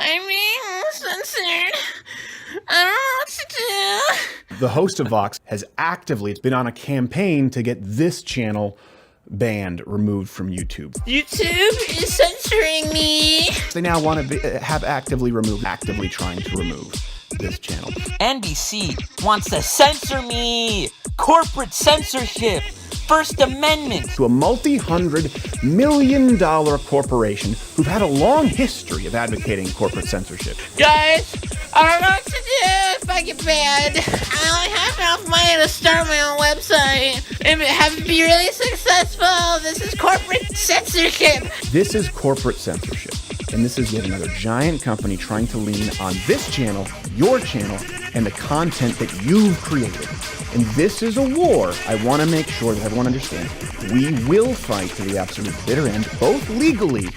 I'm being censored. I don't know what to do. The host of Vox has actively been on a campaign to get this channel banned, removed from YouTube. YouTube is censoring me. They now want to have actively trying to remove this channel. NBC wants to censor me. Corporate censorship. First Amendment. To a multi-$100 million corporation who've had a long history of advocating corporate censorship. Guys, I don't know what to do if I get banned. I only have enough money to start my own website and have it be really successful. This is corporate censorship. This is corporate censorship. And this is yet another giant company trying to lean on this channel, your channel, and the content that you've created. And this is a war I want to make sure that everyone understands. We will fight to the absolute bitter end, both legally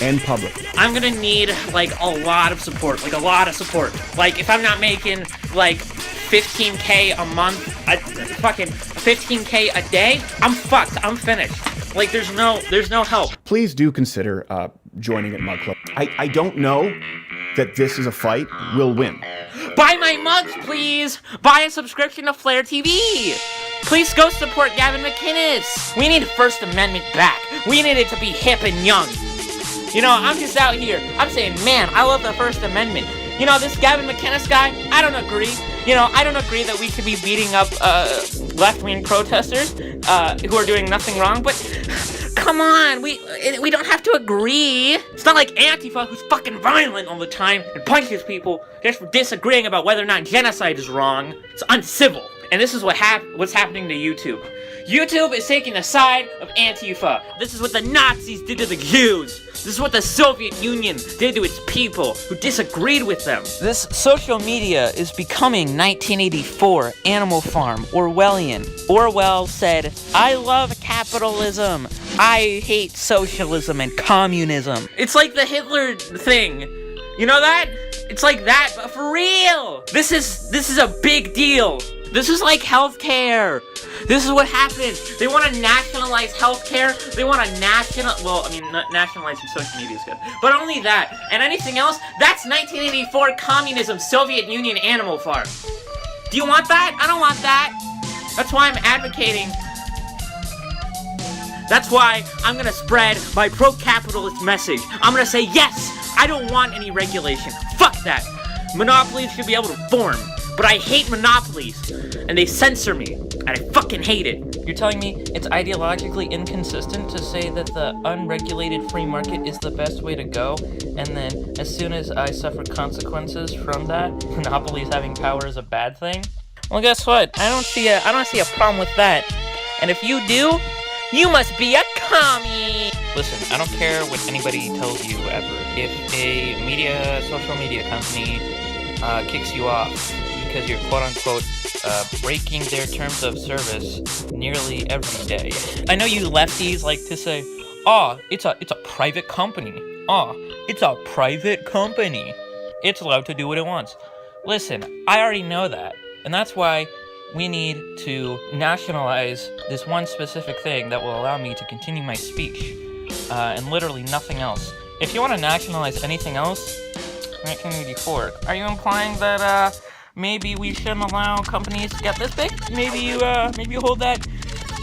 and publicly. I'm gonna need, like, a lot of support. Like, if I'm not making, like, 15K a month, fucking 15K a day, I'm fucked. I'm finished. Like, there's no help. Please do consider joining at Mug Club. I don't know that this is a fight we'll win. Buy my mugs, please! Buy a subscription to FlareTV! Please go support Gavin McInnes! We need First Amendment back. We need it to be hip and young. You know, I'm just out here. I'm saying, man, I love the First Amendment. You know, this Gavin McInnes guy, I don't agree. You know, I don't agree that we should be beating up left-wing protesters who are doing nothing wrong, but come on, we don't have to agree. It's not like Antifa, who's fucking violent all the time and punches people just for disagreeing about whether or not genocide is wrong. It's uncivil. And this is what's happening to YouTube. YouTube is taking the side of Antifa. This is what the Nazis did to the Jews. This is what the Soviet Union did to its people who disagreed with them. This social media is becoming 1984, Animal Farm, Orwellian. Orwell said, "I love capitalism. I hate socialism and communism." It's like the Hitler thing. You know that? It's like that, but for real. This is a big deal. This is like healthcare. This is what happens. They want to nationalize healthcare. They want to nationalizing social media is good. But only that. And anything else, that's 1984 communism, Soviet Union, Animal Farm. Do you want that? I don't want that. That's why I'm advocating. That's why I'm going to spread my pro-capitalist message. I'm going to say, yes, I don't want any regulation. Fuck that. Monopolies should be able to form. But I hate monopolies, and they censor me, and I fucking hate it. You're telling me it's ideologically inconsistent to say that the unregulated free market is the best way to go, and then as soon as I suffer consequences from that, monopolies having power is a bad thing? Well, guess what? I don't see a problem with that. And if you do, you must be a commie! Listen, I don't care what anybody tells you ever. If a social media company kicks you off because you're quote-unquote breaking their terms of service nearly every day. I know you lefties like to say, "Oh, it's a private company. Oh, it's a private company. It's allowed to do what it wants." Listen, I already know that, and that's why we need to nationalize this one specific thing that will allow me to continue my speech, and literally nothing else. If you want to nationalize anything else, 1984, are you implying that maybe we shouldn't allow companies to get this big? Maybe you hold that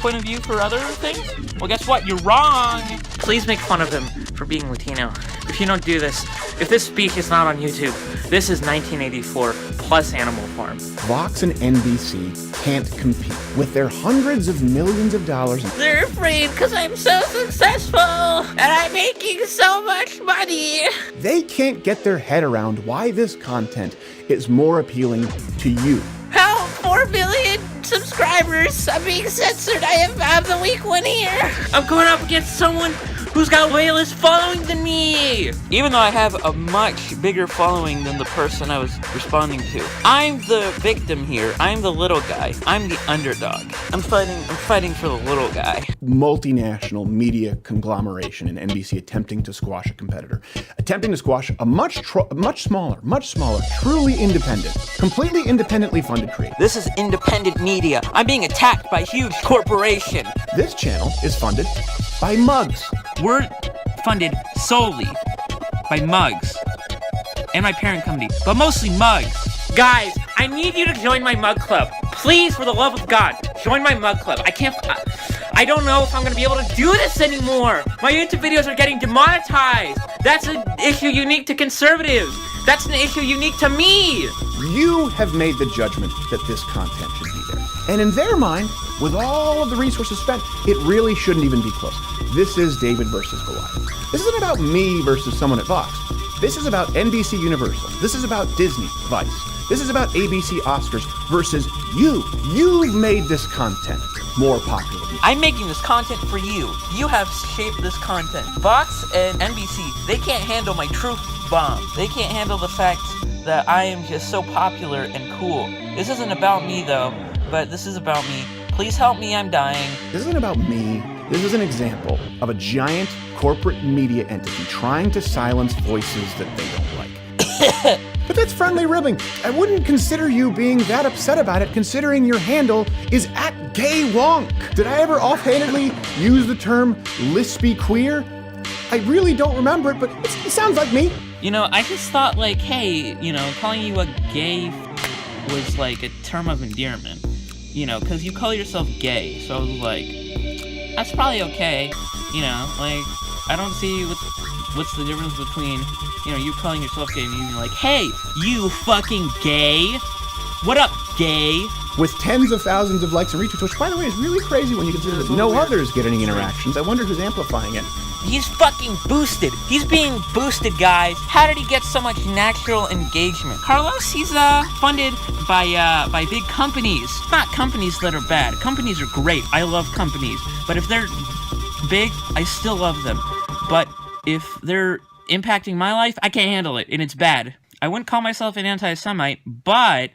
point of view for other things? Well, guess what? You're wrong! Please make fun of him for being Latino. If you don't do this, if this speech is not on YouTube, this is 1984 plus Animal Farm. Vox and NBC can't compete with their hundreds of millions of dollars. They're afraid because I'm so successful and I'm making so much money. They can't get their head around why this content is more appealing to you. Help! 4 billion subscribers! I'm being censored. I'm the weak one here. I'm going up against someone who's got way less following than me! Even though I have a much bigger following than the person I was responding to. I'm the victim here. I'm the little guy. I'm the underdog. I'm fighting for the little guy. Multinational media conglomeration in NBC attempting to squash a competitor. Attempting to squash a much smaller, truly independent, completely independently funded creator. This is independent media. I'm being attacked by a huge corporation. This channel is funded by mugs. We're funded solely by mugs. and my parent company, but mostly mugs. Guys, I need you to join my mug club. Please, for the love of God, join my mug club. I don't know if I'm gonna be able to do this anymore. My YouTube videos are getting demonetized. That's an issue unique to conservatives. That's an issue unique to me. You have made the judgment that this content should be there. And in their mind, with all of the resources spent, it really shouldn't even be close. This is David versus Goliath. This isn't about me versus someone at Vox. This is about NBC Universal. This is about Disney, Vice. This is about ABC Oscars versus you. You've made this content more popular. I'm making this content for you. You have shaped this content. Vox and NBC, they can't handle my truth bomb. They can't handle the fact that I am just so popular and cool. This isn't about me though, but this is about me. Please help me, I'm dying. This isn't about me. This is an example of a giant corporate media entity trying to silence voices that they don't like. But that's friendly ribbing. I wouldn't consider you being that upset about it, considering your handle is @gaywonk. Did I ever offhandedly use the term lispy queer? I really don't remember it, but it sounds like me. You know, I just thought like, hey, you know, calling you a gay was like a term of endearment. You know, because you call yourself gay. So I was like, that's probably okay. You know, like, I don't see what's the difference between, you know, you calling yourself gay and being like, hey, you fucking gay. What up, gay? With tens of thousands of likes and retweets, which, by the way, is really crazy when you consider that no others get any interactions. I wonder who's amplifying it. He's fucking boosted. He's being boosted, guys. How did he get so much natural engagement? Carlos, he's funded by big companies. Not companies that are bad. Companies are great. I love companies. But if they're big, I still love them. But if they're impacting my life, I can't handle it, and it's bad. I wouldn't call myself an anti-Semite, but